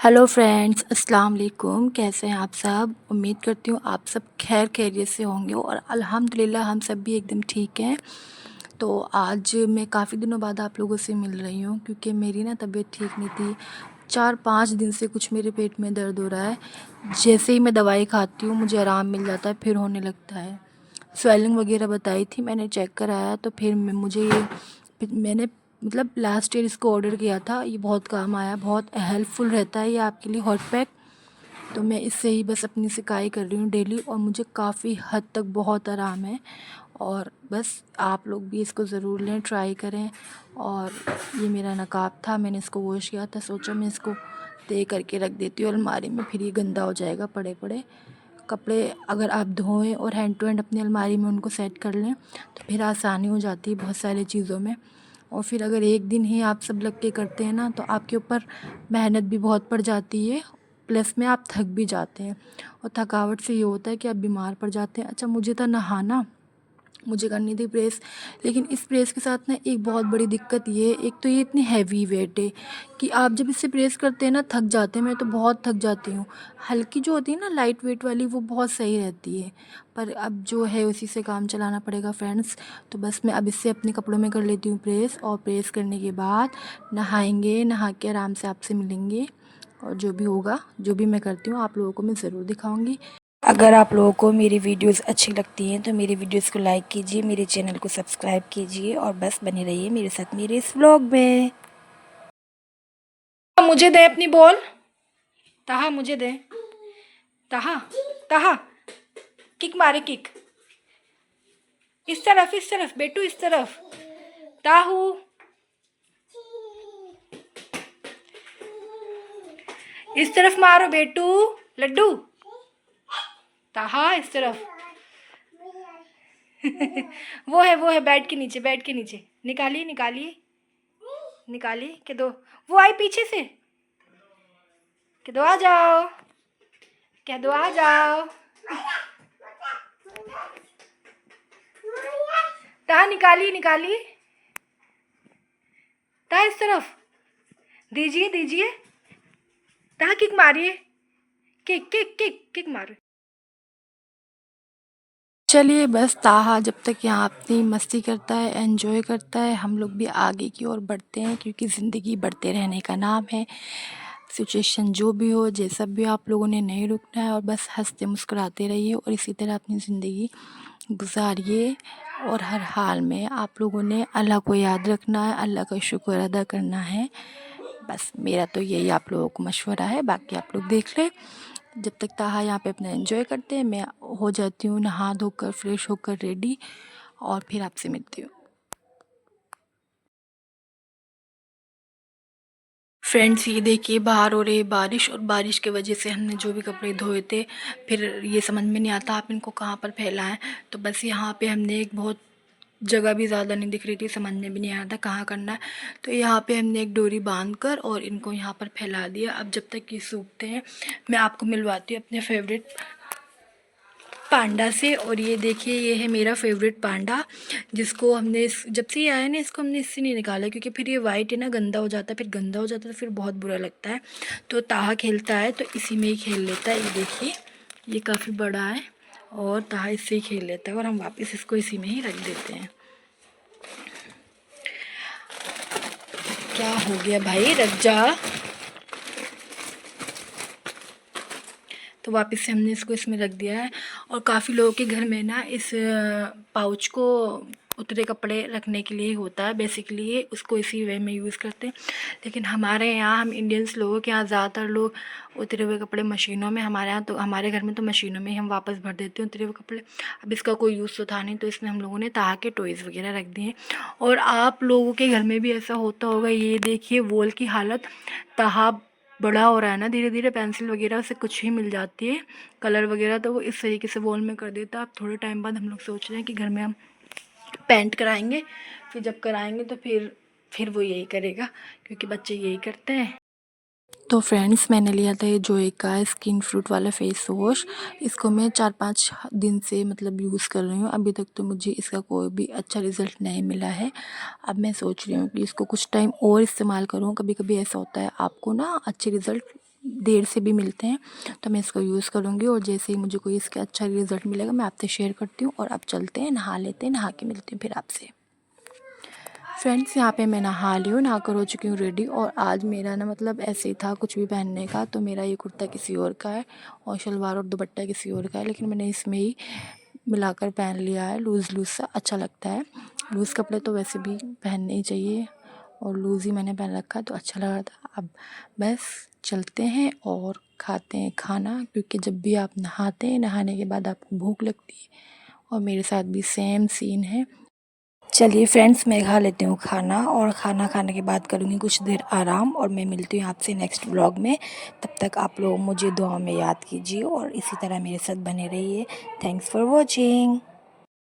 Hello friends, अस्सलाम वालेकुम। कैसे हैं आप सब? उम्मीद करती हूँ आप सब खैर खैरियत से होंगे और अल्हम्दुलिल्लाह हम सब भी एकदम ठीक हैं। तो आज मैं काफ़ी दिनों बाद आप लोगों से मिल रही हूँ क्योंकि मेरी ना तबीयत ठीक नहीं थी। 4-5 दिन से कुछ मेरे पेट में दर्द हो रहा है। जैसे ही मैं दवाई खाती हूँ मुझे आराम मिल जाता है, फिर होने लगता है। स्वेलिंग वगैरह बताई थी, मैंने चेक कराया तो फिर मुझे ये मैंने मतलब लास्ट ईयर इसको ऑर्डर किया था। ये बहुत काम आया, बहुत हेल्पफुल रहता है ये आपके लिए हॉट पैक। तो मैं इससे ही बस अपनी सिकाई कर रही हूँ डेली और मुझे काफ़ी हद तक बहुत आराम है। और बस आप लोग भी इसको ज़रूर लें, ट्राई करें। और ये मेरा नकाब था, मैंने इसको वॉश किया था, सोचा मैं इसको तय करके रख देती हूँ अलमारी में, फिर ये गंदा हो जाएगा पड़े पड़े। कपड़े अगर आप धोएं और हैंड टू हैंड अपनी अलमारी में उनको सेट कर लें तो फिर आसानी हो जाती है बहुत सारी चीज़ों में। और फिर अगर एक दिन ही आप सब लग के करते हैं ना तो आपके ऊपर मेहनत भी बहुत पड़ जाती है, प्लस में आप थक भी जाते हैं। और थकावट से ये होता है कि आप बीमार पड़ जाते हैं। अच्छा, मुझे था नहाना, मुझे करनी थी प्रेस, लेकिन इस प्रेस के साथ ना एक बहुत बड़ी दिक्कत ये है, एक तो ये इतनी हैवी वेट है कि आप जब इससे प्रेस करते हैं ना थक जाते हैं। मैं तो बहुत थक जाती हूँ। हल्की जो होती है ना लाइट वेट वाली वो बहुत सही रहती है, पर अब जो है उसी से काम चलाना पड़ेगा फ्रेंड्स। तो बस मैं अब इससे अपने कपड़ों में कर लेती हूँ प्रेस, और प्रेस करने के बाद नहाएंगे, नहा के आराम से आपसे मिलेंगे। और जो भी होगा, जो भी मैं करती हूँ आप लोगों को मैं ज़रूर दिखाऊंगी। अगर आप लोगों को मेरी वीडियोस अच्छी लगती हैं तो मेरी वीडियोस को लाइक कीजिए, मेरे चैनल को सब्सक्राइब कीजिए और बस बने रहिए मेरे साथ मेरे इस व्लॉग में। मुझे दे अपनी बॉल, ताहा मुझे दे। ताहा, ताहा, किक मारे किक। इस तरफ बेटू, इस तरफ। ताहू, इस तरफ मारो बेटू। लड्डू, ताहा इस तरफ। वो है बेड के नीचे, बेड के नीचे। निकालिए निकालिए निकालिए। के दो, वो आई पीछे से। के दो आ जाओ, क्या दो आ जाओ। ताहा निकालिए निकालिए। ताहा इस तरफ दीजिए दीजिए। ताहा किक मारिए, किक किक किक किक मारो। चलिए बस ताहा जब तक यहाँ अपनी मस्ती करता है, एंजॉय करता है, हम लोग भी आगे की ओर बढ़ते हैं क्योंकि ज़िंदगी बढ़ते रहने का नाम है। सिचुएशन जो भी हो, जैसा भी हो, आप लोगों ने नहीं रुकना है और बस हंसते मुस्कुराते रहिए और इसी तरह अपनी ज़िंदगी गुजारिए। और हर हाल में आप लोगों ने अल्लाह को याद रखना है, अल्लाह का शुक्र अदा करना है। बस मेरा तो यही आप लोगों को मशवरा है, बाकी आप लोग देख लें। जब तक ताहा यहाँ पे अपना एंजॉय करते हैं मैं हो जाती हूँ नहा धोकर फ्रेश होकर रेडी, और फिर आपसे मिलती हूँ। फ्रेंड्स ये देखिए बाहर हो रही है बारिश, और बारिश की वजह से हमने जो भी कपड़े धोए थे फिर ये समझ में नहीं आता आप इनको कहाँ पर फैलाएं। तो बस यहाँ पे हमने एक बहुत जगह भी ज़्यादा नहीं दिख रही थी, समझ में भी नहीं आया था कहाँ करना है। तो यहाँ पे हमने एक डोरी बांध कर और इनको यहाँ पर फैला दिया। अब जब तक ये सूखते हैं मैं आपको मिलवाती हूँ अपने फेवरेट पांडा से। और ये देखिए ये है मेरा फेवरेट पांडा, जिसको हमने जब से ये आया ना इसको हमने इससे नहीं निकाला क्योंकि फिर ये वाइट है ना गंदा हो जाता है, फिर गंदा हो जाता है तो फिर बहुत बुरा लगता है। तो ताहा खेलता है तो इसी में ही खेल लेता है। ये देखिए ये काफ़ी बड़ा है और ताहा इससे ही खेल लेता है और हम वापस इसको इसी में ही रख देते हैं। क्या हो गया भाई, रख जा। तो वापस से हमने इसको इसमें रख दिया है। और काफ़ी लोगों के घर में ना इस पाउच को उतरे कपड़े रखने के लिए ही होता है, बेसिकली उसको इसी वे में यूज़ करते हैं। लेकिन हमारे यहाँ हम इंडियंस लोगों के यहाँ ज़्यादातर लोग उतरे हुए कपड़े मशीनों में, हमारे यहाँ तो हमारे घर में तो मशीनों में ही हम वापस भर देते हैं उतरे हुए कपड़े। अब इसका कोई यूज़ तो था नहीं तो इसमें हम लोगों ने ताहा के टॉयज़ वगैरह रख दिए। और आप लोगों के घर में भी ऐसा होता होगा। ये देखिए वॉल की हालत, ताहा बड़ा हो रहा है ना धीरे धीरे, पेंसिल वगैरह से कुछ ही मिल जाती है कलर वगैरह, तो वो इस तरीके से वॉल में कर देता है। अब थोड़े टाइम बाद हम लोग सोच रहे हैं कि घर में हम पेंट कराएंगे, फिर जब कराएंगे तो फिर वो यही करेगा क्योंकि बच्चे यही करते हैं। तो फ्रेंड्स मैंने लिया था ये जोए का स्किन फ्रूट वाला फेस वॉश। इसको मैं 4-5 दिन से मतलब यूज़ कर रही हूँ। अभी तक तो मुझे इसका कोई भी अच्छा रिज़ल्ट नहीं मिला है। अब मैं सोच रही हूँ कि इसको कुछ टाइम और इस्तेमाल करूँ। कभी कभी ऐसा होता है आपको ना अच्छे रिज़ल्ट देर से भी मिलते हैं, तो मैं इसको यूज़ करूँगी और जैसे ही मुझे कोई इसका अच्छा रिज़ल्ट मिलेगा मैं आपसे शेयर करती हूँ। और अब चलते हैं, नहा लेते हैं, नहा के मिलती हूँ फिर आपसे। फ्रेंड्स, यहाँ पे मैं नहा ली हूँ, नहाकर हो चुकी हूँ रेडी। और आज मेरा ना मतलब ऐसे ही था कुछ भी पहनने का, तो मेरा ये कुर्ता किसी और का है और शलवार और दुपट्टा किसी और का है, लेकिन मैंने इसमें ही मिलाकर पहन लिया है। लूज़ लूज़ सा अच्छा लगता है। लूज़ कपड़े तो वैसे भी पहनने ही चाहिए और लूज़ ही मैंने पहन रखा है तो अच्छा लग रहा था। अब बस चलते हैं और खाते हैं खाना, क्योंकि जब भी आप नहाते हैं, नहाने के बाद आपको भूख लगती है और मेरे साथ भी सेम सीन है। चलिए फ्रेंड्स, मैं खा लेती हूँ खाना और खाना खाने के बाद करूँगी कुछ देर आराम और मैं मिलती हूँ आपसे नेक्स्ट व्लॉग में। तब तक आप लोग मुझे दुआ में याद कीजिए और इसी तरह मेरे साथ बने रहिए। Thanks for watching.